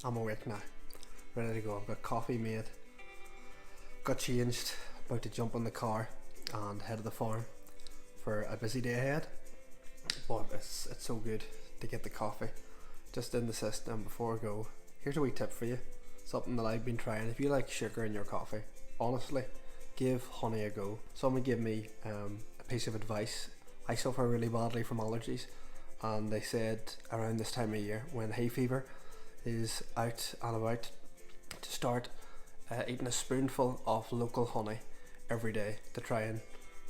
I'm awake now, ready to go. I've got coffee made, got changed, about to jump in the car and head to the farm for a busy day ahead. But it's so good to get the coffee just in the system before I go. Here's a wee tip for you, something that I've been trying. If you like sugar in your coffee, honestly, give honey a go. Someone gave me a piece of advice. I suffer really badly from allergies, and they said around this time of year when hay fever is out and about to start eating a spoonful of local honey every day to try and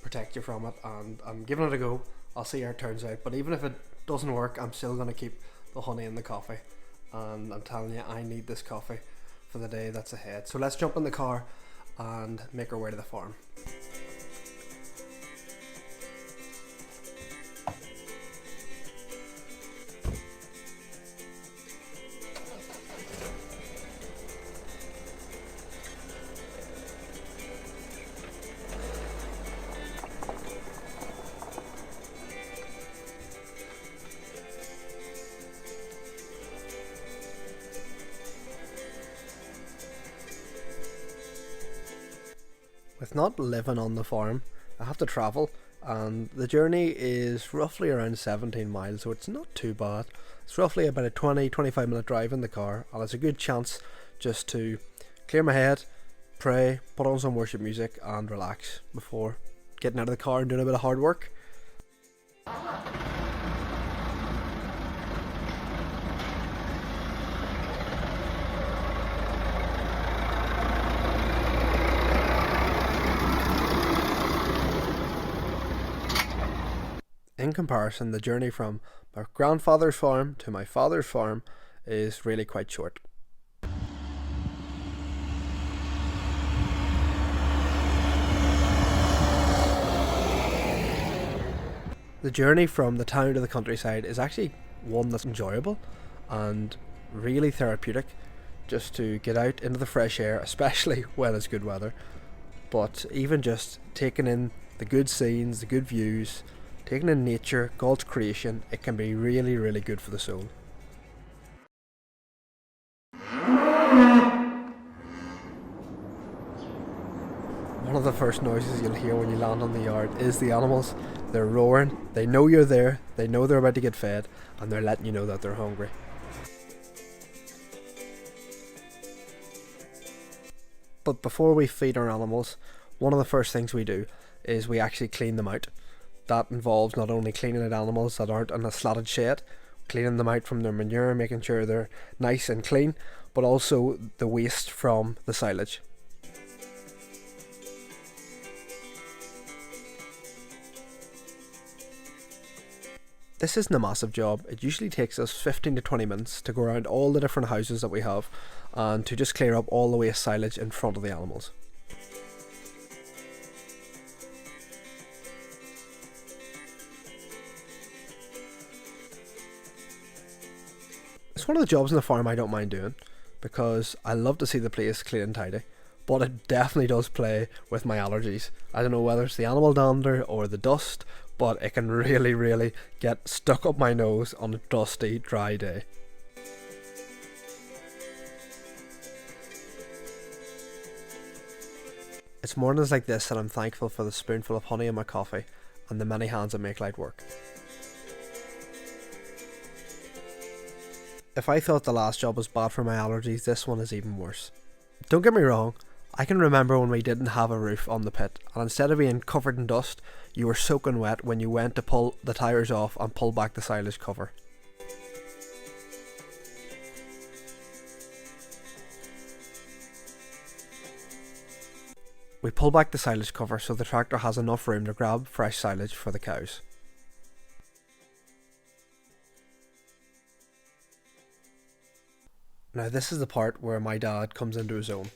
protect you from it, and I'm giving it a go. I'll see how it turns out, but even if it doesn't work, I'm still going to keep the honey in the coffee, and I'm telling you, I need this coffee for the day that's ahead. So let's jump in the car and make our way to the farm. With not living on the farm, I have to travel, and the journey is roughly around 17 miles, so it's not too bad. It's roughly about a 20-25 minute drive in the car, and it's a good chance just to clear my head, pray, put on some worship music and relax before getting out of the car and doing a bit of hard work. In comparison, the journey from my grandfather's farm to my father's farm is really quite short. The journey from the town to the countryside is actually one that's enjoyable and really therapeutic, just to get out into the fresh air, especially when it's good weather. But even just taking in the good scenes, the good views, taking in nature, God's creation, it can be really, really good for the soul. One of the first noises you'll hear when you land on the yard is the animals. They're roaring, they know you're there, they know they're about to get fed, and they're letting you know that they're hungry. But before we feed our animals, one of the first things we do is we actually clean them out. That involves not only cleaning out animals that aren't in a slatted shed, cleaning them out from their manure, making sure they're nice and clean, but also the waste from the silage. This isn't a massive job. It usually takes us 15 to 20 minutes to go around all the different houses that we have and to just clear up all the waste silage in front of the animals. It's one of the jobs in the farm I don't mind doing, because I love to see the place clean and tidy, but it definitely does play with my allergies. I don't know whether it's the animal dander or the dust, but it can really get stuck up my nose on a dusty, dry day. It's mornings like this that I'm thankful for the spoonful of honey in my coffee and the many hands that make light work. If I thought the last job was bad for my allergies, this one is even worse. Don't get me wrong, I can remember when we didn't have a roof on the pit, and instead of being covered in dust, you were soaking wet when you went to pull the tyres off and pull back the silage cover. We pull back the silage cover so the tractor has enough room to grab fresh silage for the cows. Now this is the part where my dad comes into his own.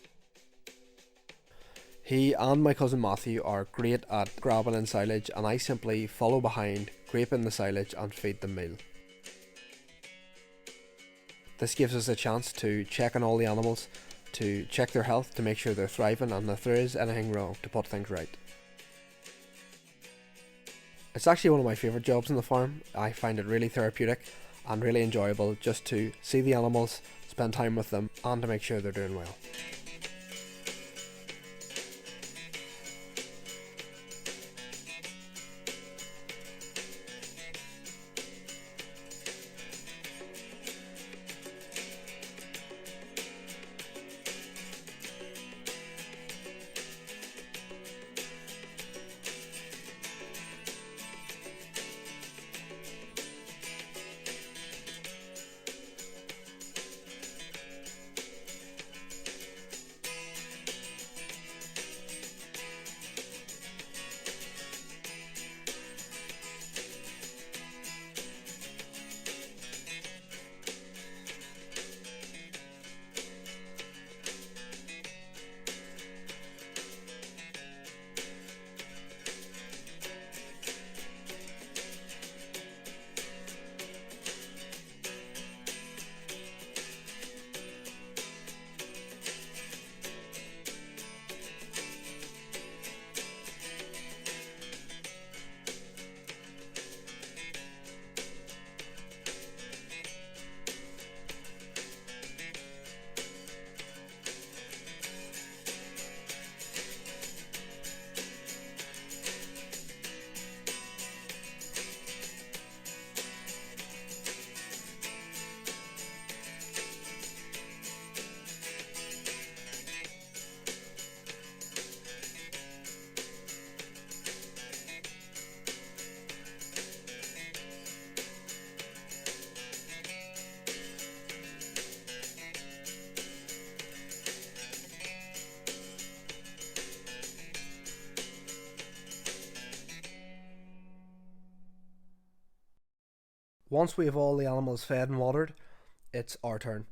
He and my cousin Matthew are great at grabbing in silage, and I simply follow behind, grape in the silage and feed them meal. This gives us a chance to check on all the animals, to check their health, to make sure they're thriving, and if there is anything wrong, to put things right. It's actually one of my favourite jobs on the farm. I find it really therapeutic and really enjoyable just to see the animals, spend time with them and to make sure they're doing well. Once we have all the animals fed and watered, it's our turn.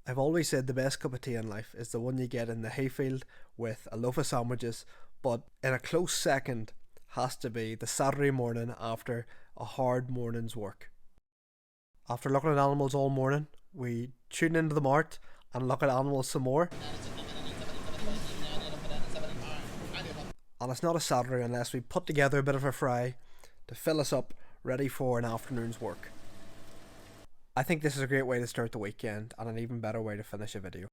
I've always said the best cup of tea in life is the one you get in the hayfield with a loaf of sandwiches, but in a close second has to be the Saturday morning after a hard morning's work. After looking at animals all morning, we tune into the mart and look at animals some more. And it's not a Saturday unless we put together a bit of a fry to fill us up, ready for an afternoon's work. I think this is a great way to start the weekend and an even better way to finish a video.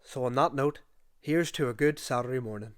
So on that note, here's to a good Saturday morning.